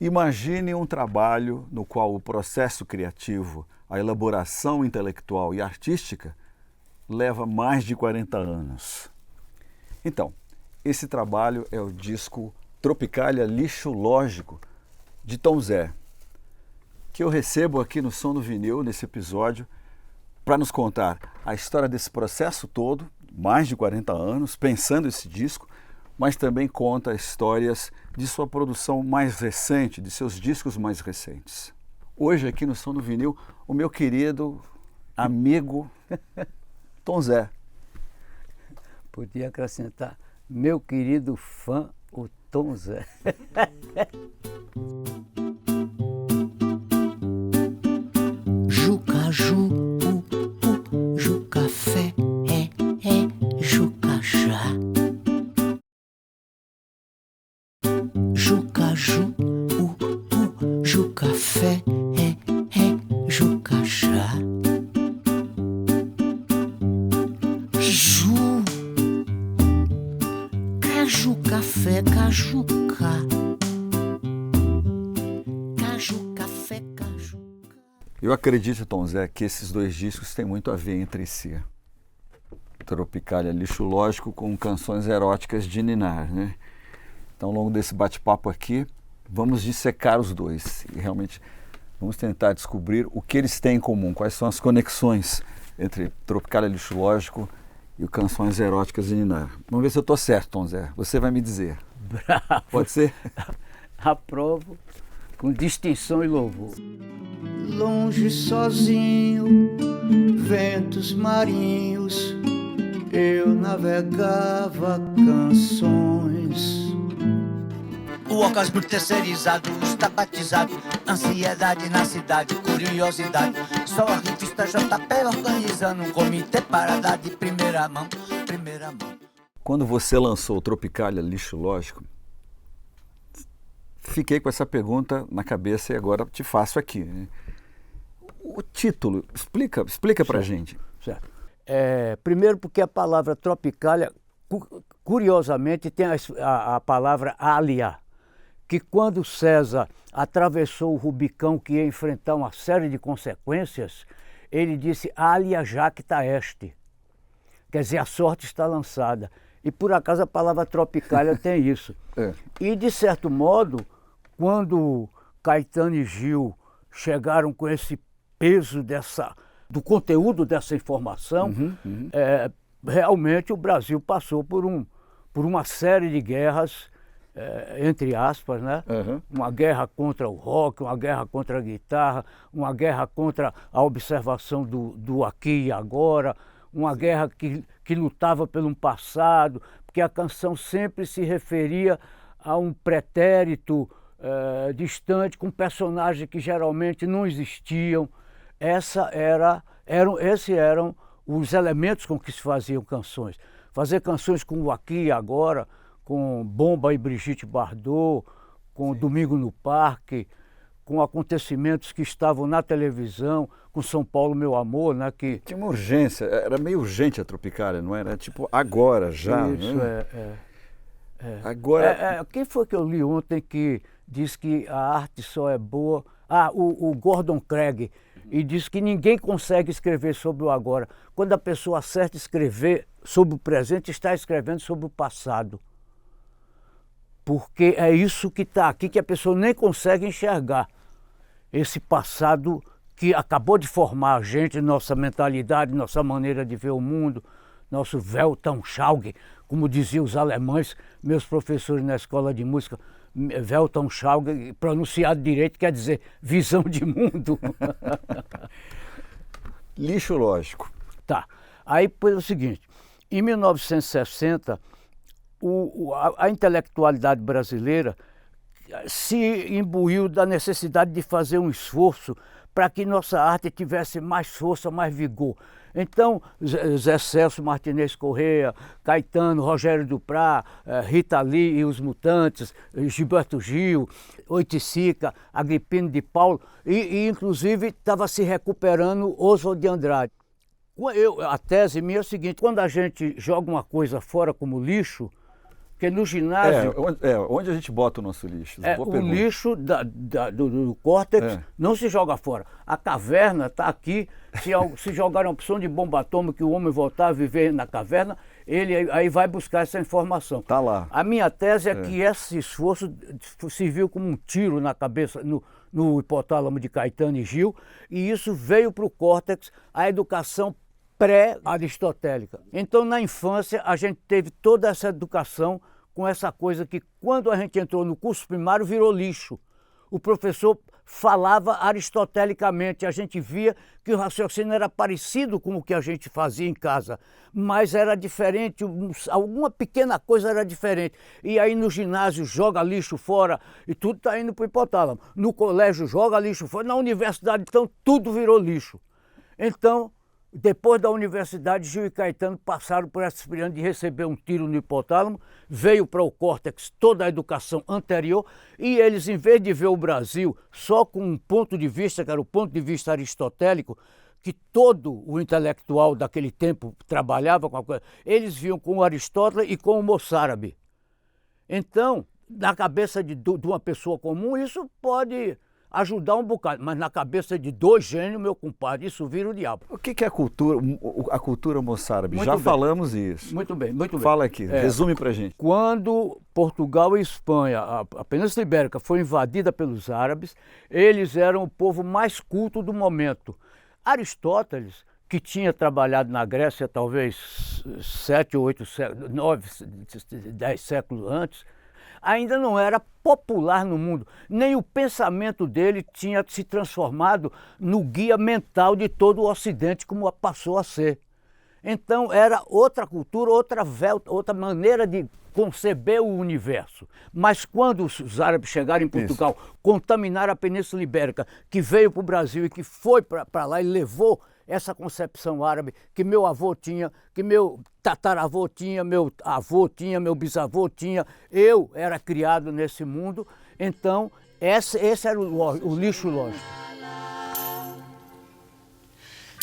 Imagine um trabalho no qual o processo criativo, a elaboração intelectual e artística leva mais de 40 anos. Então, esse trabalho é o disco Tropicália Lixo Lógico, de Tom Zé, que eu recebo aqui no Som do Vinil, nesse episódio, para nos contar a história desse processo todo, mais de 40 anos, pensando esse disco, mas também conta histórias de sua produção mais recente, de seus discos mais recentes. Hoje aqui no Som do Vinil, o meu querido amigo Tom Zé. Podia acrescentar, meu querido fã, o Tom Zé. Juca, ju café, juca chá. Juca, ju café, juca chá. Ju, caju café, cajuca. Caju café, cajuca. Eu acredito, Tom Zé, que esses dois discos têm muito a ver entre si. Tropicália Lixo Lógico com canções eróticas de ninar, né? Então, ao longo desse bate-papo aqui, vamos dissecar os dois e realmente vamos tentar descobrir o que eles têm em comum, quais são as conexões entre Tropicália Lixo Lógico e o Canções Eróticas de Ninar. Vamos ver se eu estou certo, Tom Zé. Você vai me dizer. Bravo. Pode ser? Aprovo com distinção e louvor. Longe sozinho, ventos marinhos, eu navegava canções. O orgasmo terceirizado está batizado, ansiedade na cidade, curiosidade. Só a revista JP organizando um comitê para dar de primeira mão, primeira mão. Quando você lançou o Tropicália Lixo Lógico, fiquei com essa pergunta na cabeça e agora te faço aqui, né? O título, explica pra gente. Certo. Primeiro porque a palavra tropicália, curiosamente, tem a palavra alia, que quando César atravessou o Rubicão, que ia enfrentar uma série de consequências, ele disse alia jacta est, quer dizer, a sorte está lançada. E por acaso a palavra tropicália tem isso. E de certo modo, quando Caetano e Gil chegaram com esse peso do conteúdo dessa informação, realmente o Brasil passou por uma série de guerras, entre aspas, né? Uma guerra contra o rock, uma guerra contra a guitarra, uma guerra contra a observação do aqui e agora, uma guerra que lutava pelo um passado, porque a canção sempre se referia a um pretérito distante, com personagens que geralmente não existiam. Esses eram os elementos com que se faziam canções. Fazer canções com o aqui e agora, com Bomba e Brigitte Bardot, com Domingo no Parque, com acontecimentos que estavam na televisão, com São Paulo, Meu Amor, né? Que tinha uma urgência, era meio urgente a Tropicália, não era? Tipo, agora, já. Isso, né? Agora... Quem foi que eu li ontem que diz que a arte só é boa? O Gordon Craig. E diz que ninguém consegue escrever sobre o agora. Quando a pessoa acerta escrever sobre o presente, está escrevendo sobre o passado. Porque é isso que está aqui, que a pessoa nem consegue enxergar. Esse passado que acabou de formar a gente, nossa mentalidade, nossa maneira de ver o mundo, nosso Weltanschauung, como diziam os alemães, meus professores na escola de música, Weltanschauung, pronunciado direito, quer dizer visão de mundo. Lixo Lógico. Tá. Aí foi o seguinte, em 1960, a intelectualidade brasileira se imbuiu da necessidade de fazer um esforço para que nossa arte tivesse mais força, mais vigor. Então, Zé Celso Martinez Corrêa, Caetano, Rogério Duprá, Rita Lee e os Mutantes, Gilberto Gil, Oiticica, Agripino de Paulo, e inclusive estava se recuperando Oswald de Andrade. A tese minha é a seguinte, quando a gente joga uma coisa fora como lixo, Porque no ginásio... Onde a gente bota o nosso lixo? Boa o pergunta. lixo do córtex não se joga fora. A caverna está aqui. Se jogar uma opção de bomba atômica e o homem voltar a viver na caverna, ele aí vai buscar essa informação. Tá lá. A minha tese é que esse esforço serviu como um tiro na cabeça, no hipotálamo de Caetano e Gil, e isso veio para o córtex, a educação pré-aristotélica. Então, na infância, a gente teve toda essa educação com essa coisa que, quando a gente entrou no curso primário, virou lixo. O professor falava aristotelicamente, a gente via que o raciocínio era parecido com o que a gente fazia em casa, mas era diferente, alguma pequena coisa era diferente. E aí no ginásio joga lixo fora e tudo está indo para o hipotálamo. No colégio joga lixo fora, na universidade então tudo virou lixo. Então, depois da universidade, Gil e Caetano passaram por essa experiência de receber um tiro no hipotálamo, veio para o córtex toda a educação anterior e eles, em vez de ver o Brasil só com um ponto de vista, que era o ponto de vista aristotélico, que todo o intelectual daquele tempo trabalhava com a coisa, eles viam com o Aristóteles e com o Moçárabe. Então, na cabeça de uma pessoa comum, isso pode ajudar um bocado, mas na cabeça de dois gênios, meu compadre, isso vira o diabo. O que é a cultura moçárabe? Muito Já bem. falamos isso. Muito bem, muito bem. Fala aqui, resume pra gente. Quando Portugal e Espanha, a Península Ibérica, foi invadida pelos árabes, eles eram o povo mais culto do momento. Aristóteles, que tinha trabalhado na Grécia talvez 7 ou 8 séculos, 9, 10 séculos antes, ainda não era popular no mundo, nem o pensamento dele tinha se transformado no guia mental de todo o Ocidente, como passou a ser. Então era outra cultura, outra maneira de conceber o universo. Mas quando os árabes chegaram em Portugal, contaminaram a Península Ibérica, que veio para o Brasil e que foi para lá e levou essa concepção árabe que meu avô tinha, que meu tataravô tinha, meu avô tinha, meu bisavô tinha, eu era criado nesse mundo, então esse era o lixo lógico.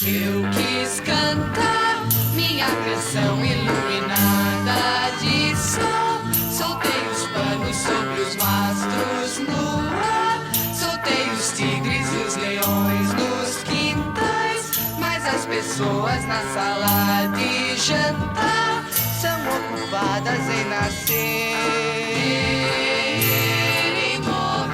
Eu quis cantar minha canção iluminada de sol. Soltei os panos sobre os mastros no ar. Soltei os tigres e os leões nos quintais. Mas as pessoas na sala de jantar são ocupadas em nascer e morrer.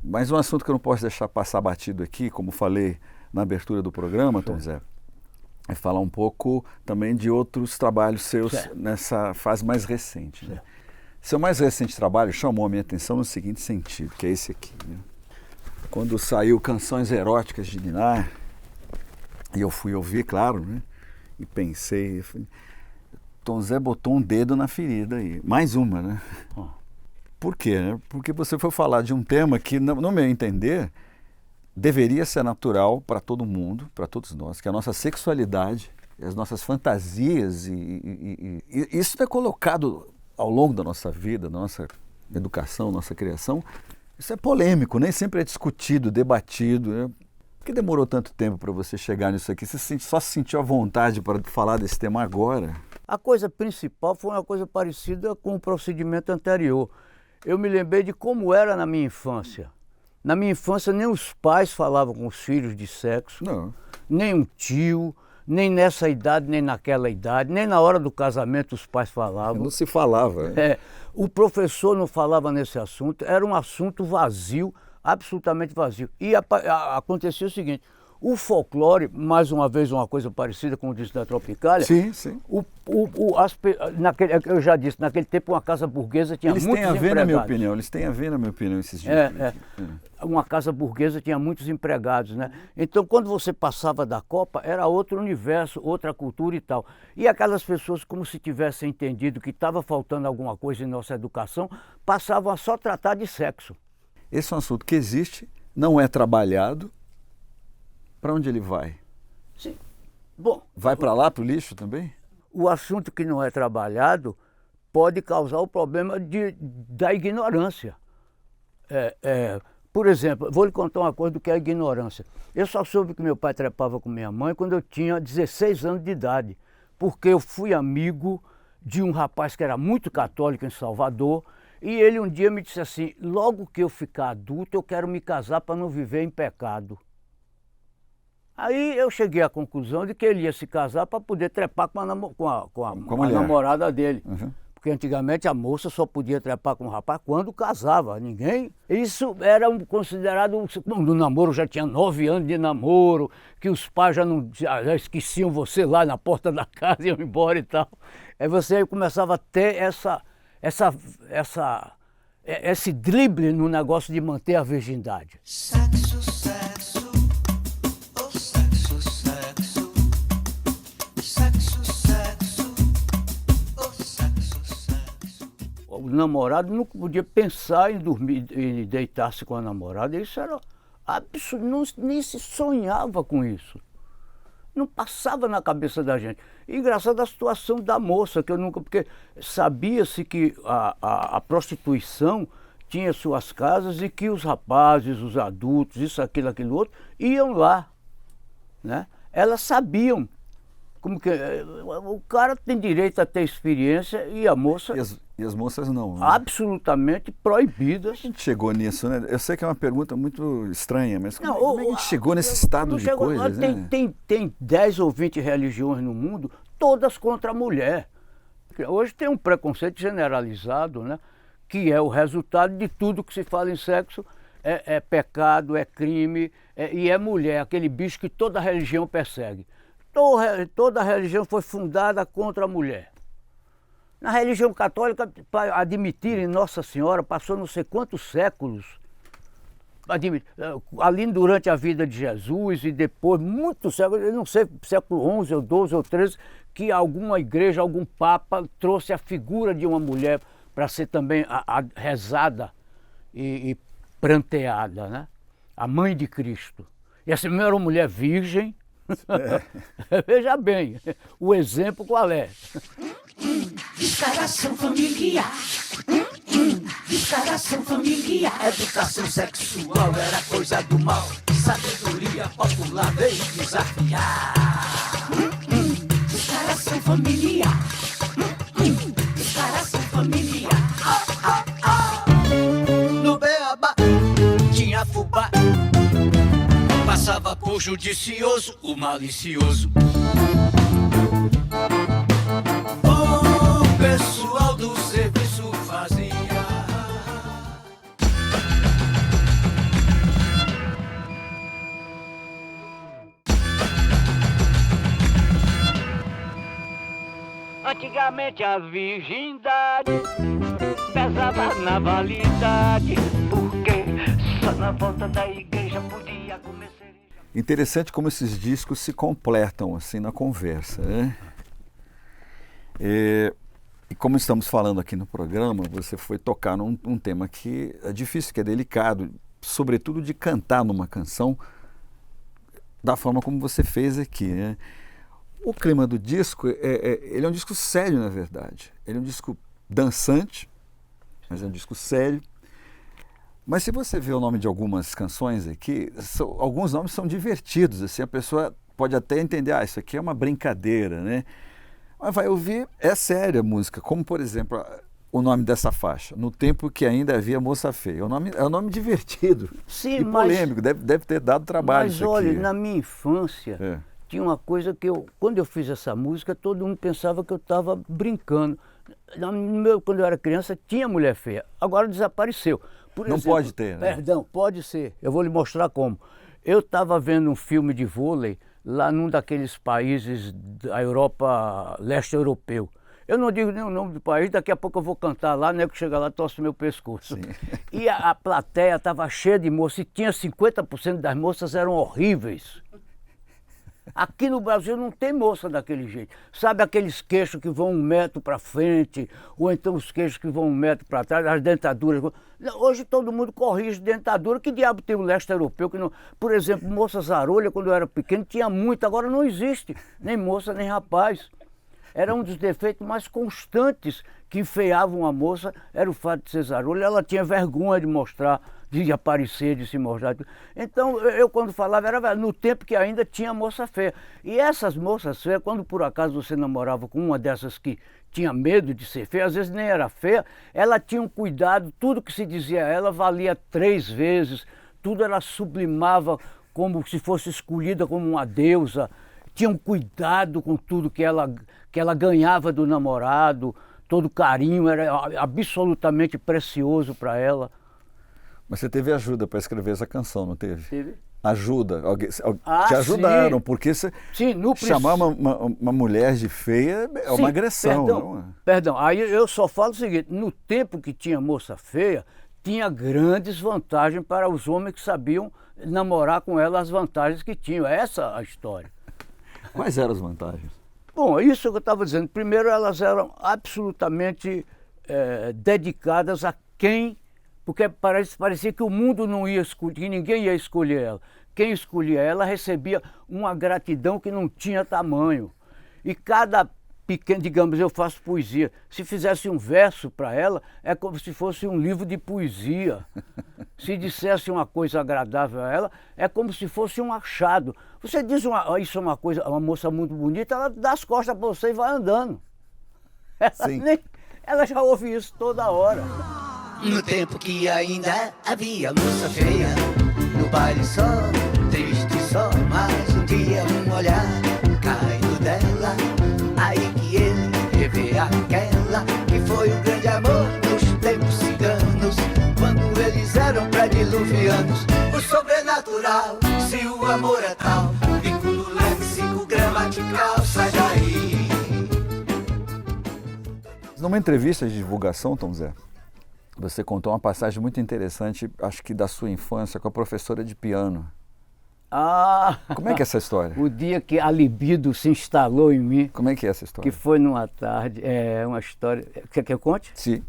Mas um assunto que eu não posso deixar passar batido aqui, como falei na abertura do programa, Tom Zé, é falar um pouco também de outros trabalhos seus nessa fase mais recente. Né? Seu mais recente trabalho chamou a minha atenção no seguinte sentido, que é esse aqui. Né? Quando saiu Canções Eróticas de Ninar, e eu fui ouvir, claro, né? E pensei, Tom Zé botou um dedo na ferida aí, mais uma, né? Por quê? Né? Porque você foi falar de um tema que, no meu entender, deveria ser natural para todo mundo, para todos nós, que é a nossa sexualidade, as nossas fantasias, e isso é colocado ao longo da nossa vida, da nossa educação, nossa criação, isso é polêmico, nem sempre é discutido, debatido. Né? Por que demorou tanto tempo para você chegar nisso aqui? Você só se sentiu à vontade para falar desse tema agora? A coisa principal foi uma coisa parecida com o procedimento anterior. Eu me lembrei de como era na minha infância. Na minha infância, nem os pais falavam com os filhos de sexo, Não. nem um tio, nem nessa idade, nem naquela idade, nem na hora do casamento os pais falavam. Não se falava. O professor não falava nesse assunto, era um assunto vazio, absolutamente vazio. E acontecia o seguinte, o folclore, mais uma vez uma coisa parecida com o disco da Tropicália, Sim, sim. eu já disse, naquele tempo uma casa burguesa tinha Eles muitos têm a ver, empregados. na minha opinião, esses dias. Uma casa burguesa tinha muitos empregados, né? Então, quando você passava da Copa, era outro universo, outra cultura e tal. E aquelas pessoas, como se tivessem entendido que estava faltando alguma coisa em nossa educação, passavam a só tratar de sexo. Esse é um assunto que existe, não é trabalhado. Para onde ele vai? Sim. Bom, vai para lá, para o lixo também? O assunto que não é trabalhado pode causar o problema da ignorância. Por exemplo, vou lhe contar uma coisa do que é a ignorância. Eu só soube que meu pai trepava com minha mãe quando eu tinha 16 anos de idade, porque eu fui amigo de um rapaz que era muito católico em Salvador, e ele um dia me disse assim: logo que eu ficar adulto, eu quero me casar para não viver em pecado. Aí eu cheguei à conclusão de que ele ia se casar para poder trepar com a mulher. namorada dele. Uhum. Porque antigamente a moça só podia trepar com o rapaz quando casava. Ninguém. Isso era considerado. No namoro já tinha 9 anos de namoro, que os pais já esqueciam você lá na porta da casa e iam embora e tal. Aí você começava a ter esse drible no negócio de manter a virgindade. Sexo, sexo, oh sexo, sexo, sexo, sexo, oh sexo, sexo. O namorado nunca podia pensar em dormir e deitar-se com a namorada. Isso era absurdo, nem se sonhava com isso. Não passava na cabeça da gente. E engraçado a situação da moça, que eu nunca... Porque sabia-se que a prostituição tinha suas casas e que os rapazes, os adultos, isso, aquilo outro, iam lá, né? Elas sabiam. Como que o cara tem direito a ter experiência e a moça... E as moças não, né? Absolutamente proibidas. A gente chegou nisso, né? Eu sei que é uma pergunta muito estranha, mas Não, como é que a gente chegou nesse estado de coisas, né? Tem 10 ou 20 religiões no mundo, todas contra a mulher. Hoje tem um preconceito generalizado, né? Que é o resultado de tudo que se fala em sexo. É pecado, é crime, e é mulher, aquele bicho que toda religião persegue. Toda religião foi fundada contra a mulher. Na religião católica, para admitirem Nossa Senhora, passou não sei quantos séculos, ali durante a vida de Jesus e depois, muitos séculos, eu não sei, século XI ou XII ou XIII, que alguma igreja, algum papa trouxe a figura de uma mulher para ser também rezada e pranteada, né? A mãe de Cristo. E essa mulher era uma mulher virgem. Veja bem, o exemplo qual é? Instalação familiar. Instalação familiar. Educação sexual era coisa do mal. Sabedoria popular veio desafiar. Instalação familiar. Instalação familiar. No Beabá tinha fubá. Passava por judicioso o malicioso. O pessoal do serviço fazia. Antigamente a virgindade pesava na validade, porque só na volta da igreja podia comer cereja. Interessante como esses discos se completam assim na conversa, né? E como estamos falando aqui no programa, você foi tocar num tema que é difícil, que é delicado, sobretudo de cantar numa canção da forma como você fez aqui, né? O clima do disco, ele é um disco sério, na verdade. Ele é um disco dançante, mas é um disco sério. Mas se você vê o nome de algumas canções aqui, alguns nomes são divertidos, assim, a pessoa pode até entender, isso aqui é uma brincadeira, né? Mas vai ouvir, é séria a música, como por exemplo, o nome dessa faixa, No Tempo Que Ainda Havia Moça Feia. É um nome divertido. Sim, e polêmico, deve ter dado trabalho mas isso aqui. olha, na minha infância, tinha uma coisa que quando eu fiz essa música, todo mundo pensava que eu estava brincando. Quando eu era criança, tinha mulher feia, agora desapareceu. Por Não exemplo, pode ter, né? Perdão, pode ser. Eu vou lhe mostrar como. Eu estava vendo um filme de vôlei lá num daqueles países da Europa, leste europeu. Eu não digo nem o nome do país, daqui a pouco eu vou cantar lá, né, que chega lá torce meu pescoço. Sim. E a plateia estava cheia de moças, e tinha 50% das moças eram horríveis. Aqui no Brasil não tem moça daquele jeito. Sabe aqueles queixos que vão 1 metro para frente, ou então os queixos que vão 1 metro para trás, as dentaduras. Hoje todo mundo corrige dentadura. Que diabo tem o leste europeu que não... Por exemplo, moça zarolha, quando eu era pequeno, tinha muito, agora não existe. Nem moça, nem rapaz. Era um dos defeitos mais constantes que enfeiavam a moça, era o fato de ser zarolha. Ela tinha vergonha de mostrar de aparecer, de se mostrar. Então, eu quando falava, era no tempo que ainda tinha moça feia. E essas moças feias, quando por acaso você namorava com uma dessas que tinha medo de ser feia, às vezes nem era feia, ela tinha um cuidado, tudo que se dizia a ela valia 3 vezes, tudo ela sublimava como se fosse escolhida como uma deusa, tinha um cuidado com tudo que ela ganhava do namorado, todo carinho, era absolutamente precioso para ela. Mas você teve ajuda para escrever essa canção, não teve? Teve. Ajuda? Te ajudaram, sim. Porque você Sim, chamar uma mulher de feia é uma agressão. Não é? Perdão, aí eu só falo o seguinte, no tempo que tinha moça feia, tinha grandes vantagens para os homens que sabiam namorar com ela, as vantagens que tinham, essa é a história. Quais eram as vantagens? Bom, isso que eu estava dizendo, primeiro elas eram absolutamente dedicadas a quem, porque parecia que o mundo não ia escolher, que ninguém ia escolher ela. Quem escolhia ela recebia uma gratidão que não tinha tamanho. E cada pequeno, digamos, eu faço poesia, se fizesse um verso para ela, é como se fosse um livro de poesia. Se dissesse uma coisa agradável a ela, é como se fosse um achado. Você diz isso é uma coisa, uma moça muito bonita, ela dá as costas para você e vai andando. Ela já ouve isso toda hora. No tempo que ainda havia moça feia, no baile só, triste só, mas um dia um olhar caiu dela, aí que ele revê aquela que foi um grande amor nos tempos ciganos, quando eles eram pré-diluvianos. O sobrenatural, se o amor é tal, vínculo léxico gramatical, sai daí. Numa entrevista de divulgação, Tom Zé, você contou uma passagem muito interessante, acho que da sua infância, com a professora de piano. Ah! Como é que é essa história? O dia que a libido se instalou em mim. Como é que é essa história? Que foi numa tarde, é uma história... Quer que eu conte? Sim.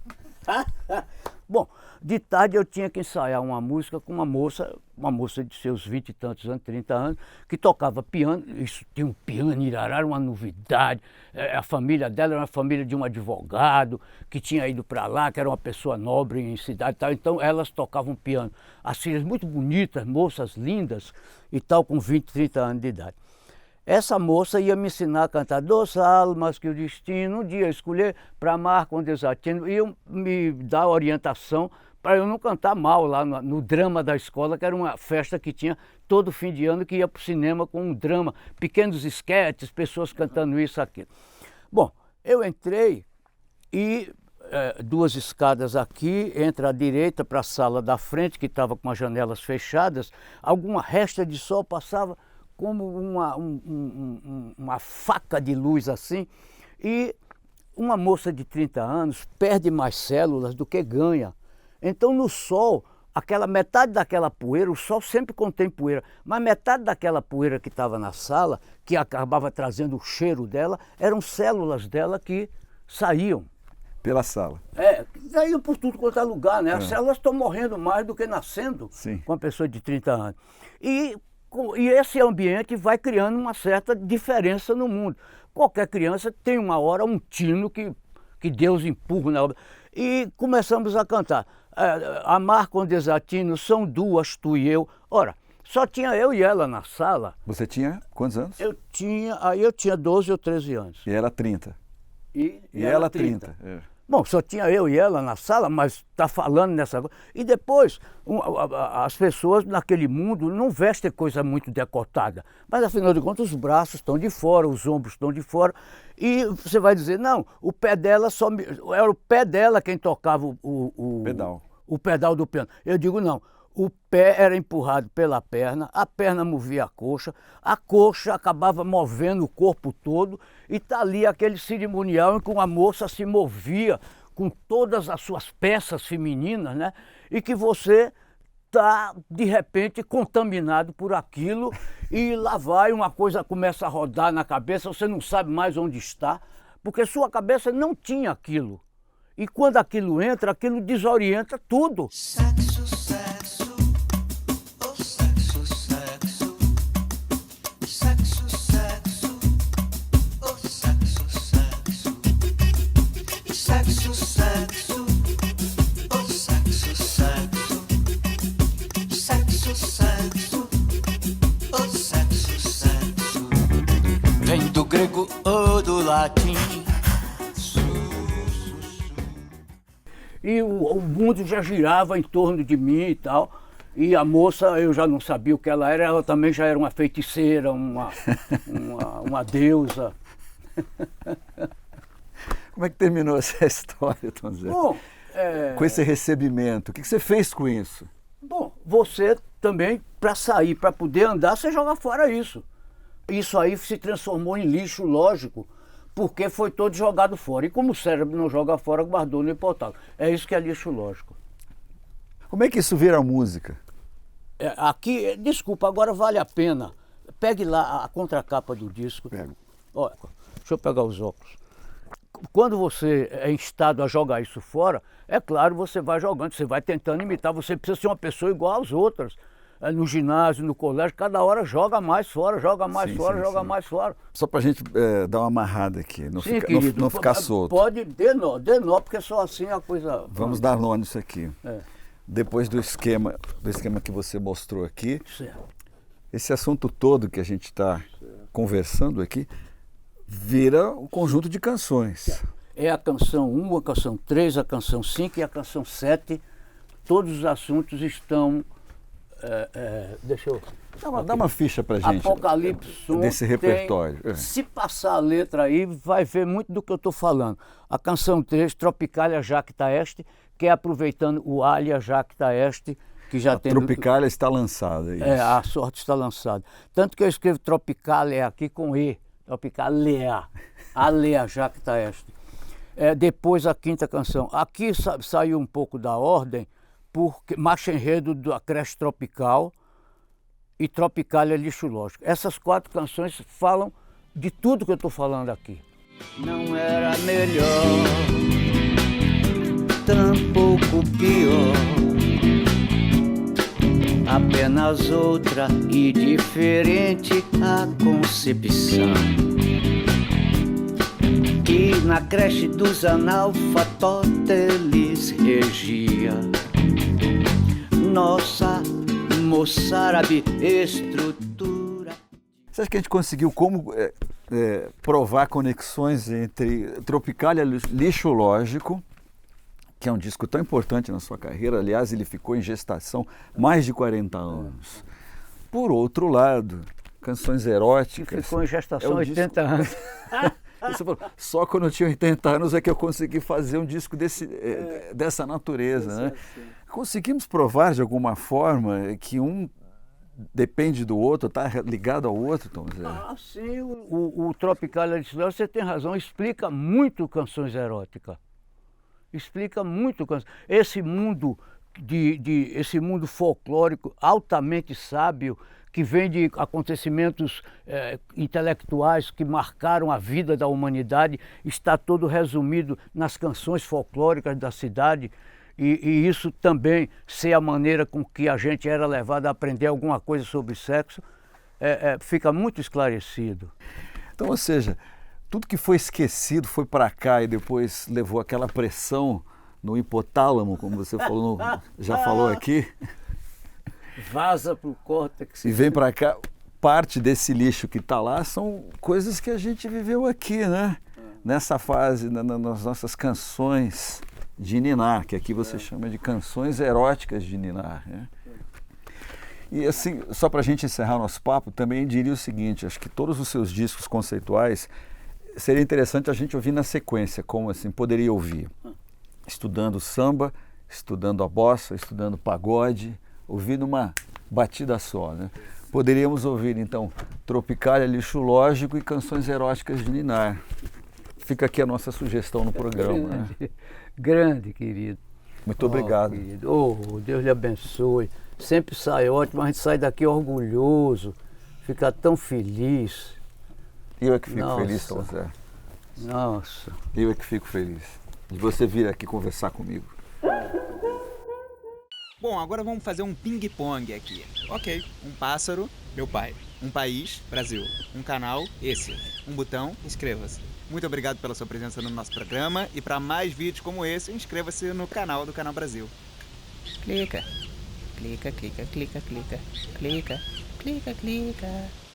Bom, de tarde eu tinha que ensaiar uma música com uma moça de seus 20 e tantos anos, 30 anos, que tocava piano. Isso tinha um piano em Irarara, uma novidade. A família dela era uma família de um advogado que tinha ido para lá, que era uma pessoa nobre em cidade e tal. Então elas tocavam piano. As filhas muito bonitas, moças lindas e tal, com 20, 30 anos de idade. Essa moça ia me ensinar a cantar Dos almas que o destino um dia escolher para amar com desatino. E me dar orientação para eu não cantar mal lá no drama da escola, que era uma festa que tinha todo fim de ano, que ia para o cinema com um drama, pequenos esquetes, pessoas cantando isso, aquilo. Bom, eu entrei e 2 escadas aqui, entra à direita para a sala da frente, que estava com as janelas fechadas, alguma resta de sol passava como uma faca de luz assim, e uma moça de 30 anos perde mais células do que ganha. Então no sol, aquela metade daquela poeira, o sol sempre contém poeira, mas metade daquela poeira que estava na sala, que acabava trazendo o cheiro dela, eram células dela que saíam. Pela sala. Saíam por tudo quanto é lugar, né? As células estão morrendo mais do que nascendo. Sim. Com uma pessoa de 30 anos. E esse ambiente vai criando uma certa diferença no mundo. Qualquer criança tem uma hora um tino que Deus empurra na obra. E começamos a cantar. Amar com desatino, são duas, tu e eu. Ora, só tinha eu e ela na sala. Você tinha quantos anos? Eu tinha 12 ou 13 anos. E ela 30. E ela 30. Bom, só tinha eu e ela na sala, mas está falando nessa coisa. E depois, as pessoas naquele mundo não vestem coisa muito decotada. Mas, afinal de contas, os braços estão de fora, os ombros estão de fora. E você vai dizer, não, o pé dela era o pé dela quem tocava pedal. O pedal do piano. Eu digo, não. O pé era empurrado pela perna, a perna movia a coxa acabava movendo o corpo todo, e está ali aquele cerimonial em que uma moça se movia com todas as suas peças femininas, né? E que você está, de repente, contaminado por aquilo, e lá vai, uma coisa começa a rodar na cabeça, você não sabe mais onde está, porque sua cabeça não tinha aquilo. E quando aquilo entra, aquilo desorienta tudo. Sexo, sexo, oh sexo, sexo, sexo, sexo, oh sexo, sexo, sexo, sexo, oh sexo, sexo, grego ou do latim. E o mundo já girava em torno de mim e tal. E a moça, eu já não sabia o que ela também já era uma feiticeira, uma deusa. Como é que terminou essa história, Tom Zé? Bom, Com esse recebimento, o que você fez com isso? bom, você também, para sair, para poder andar, você joga fora isso. Isso aí se transformou em lixo, lógico, porque foi todo jogado fora. E como o cérebro não joga fora, guardou no hipotálamo. É isso que é lixo lógico. Como é que isso vira música? Aqui, desculpa, agora vale a pena. Pegue lá a contracapa do disco. Pego. Olha, deixa eu pegar os óculos. Quando você é instado a jogar isso fora, é claro, você vai jogando, você vai tentando imitar, você precisa ser uma pessoa igual às outras. No ginásio, no colégio, cada hora joga mais fora, joga mais fora, joga mais fora. Só para a gente dar uma amarrada aqui, não, Sim, querido, não ficar solto. Pode, dê nó, porque só assim a coisa... Vamos dar nó nisso aqui. É. Depois do esquema que você mostrou aqui, Certo. esse assunto todo que a gente está conversando aqui vira um conjunto de canções. É a canção 1, a canção 3, a canção 5 e a canção 7. Todos os assuntos estão... deixa eu... Dá uma ficha pra gente Apocalipse desse repertório. Se passar a letra aí, vai ver muito do que eu estou falando. A canção 3, Tropicália Jacta Est, que é aproveitando o Alia Jacta Est, que já tem... Tropicália está lançada. Isso. A sorte está lançada. Tanto que eu escrevo Tropicália aqui com E. Tropicália. Alia Jacta Est. Depois a quinta canção. Aqui saiu um pouco da ordem, porque Marcha Enredo da Creche Tropical e Tropicália Lixo Lógico. Essas 4 canções falam de tudo que eu estou falando aqui. Não era melhor, tampouco pior, apenas outra e diferente a concepção que na creche dos analfatoteles regia nossa moçárabe estrutura. Você acha que a gente conseguiu como provar conexões entre Tropicália Lixo Lógico, que é um disco tão importante na sua carreira, aliás, ele ficou em gestação mais de 40 anos. Por outro lado, canções eróticas... Ficou em gestação 80 anos. Você falou, só quando eu tinha 80 anos é que eu consegui fazer um disco dessa natureza, né? Conseguimos provar de alguma forma que um depende do outro, está ligado ao outro, Tom Zé? Sim, o Tropicália Lixo Lógico, você tem razão, explica muito canções eróticas. Explica muito canções. Esse mundo esse mundo folclórico altamente sábio, que vem de acontecimentos intelectuais que marcaram a vida da humanidade, está todo resumido nas canções folclóricas da cidade. E isso também ser a maneira com que a gente era levado a aprender alguma coisa sobre sexo, fica muito esclarecido. Então, ou seja, tudo que foi esquecido foi para cá e depois levou aquela pressão no hipotálamo, como você já falou aqui. Vaza para o córtex. E vem para cá. Parte desse lixo que está lá são coisas que a gente viveu aqui, né? Nessa fase, nas nossas canções de ninar, que aqui você chama de canções eróticas de ninar, né? E assim, só para a gente encerrar nosso papo, também diria o seguinte, acho que todos os seus discos conceituais seria interessante a gente ouvir na sequência, como assim, poderia ouvir estudando samba, estudando a bossa, estudando pagode, ouvir numa batida só, né? Poderíamos ouvir, então, Tropicália Lixo Lógico e canções eróticas de ninar. Fica aqui a nossa sugestão no programa. Grande, né? Grande, querido. Muito obrigado. Querido. Deus lhe abençoe. Sempre sai ótimo, a gente sai daqui orgulhoso, fica tão feliz. Eu é que fico Nossa. feliz, Tom Zé. Nossa. Eu é que fico feliz de você vir aqui conversar comigo. Bom, agora vamos fazer um ping-pong aqui. Ok, um pássaro, meu pai. Um país, Brasil. Um canal, esse. Um botão, inscreva-se. Muito obrigado pela sua presença no nosso programa e para mais vídeos como esse, inscreva-se no canal do Canal Brasil. Clica, clica, clica, clica, clica, clica, clica, clica.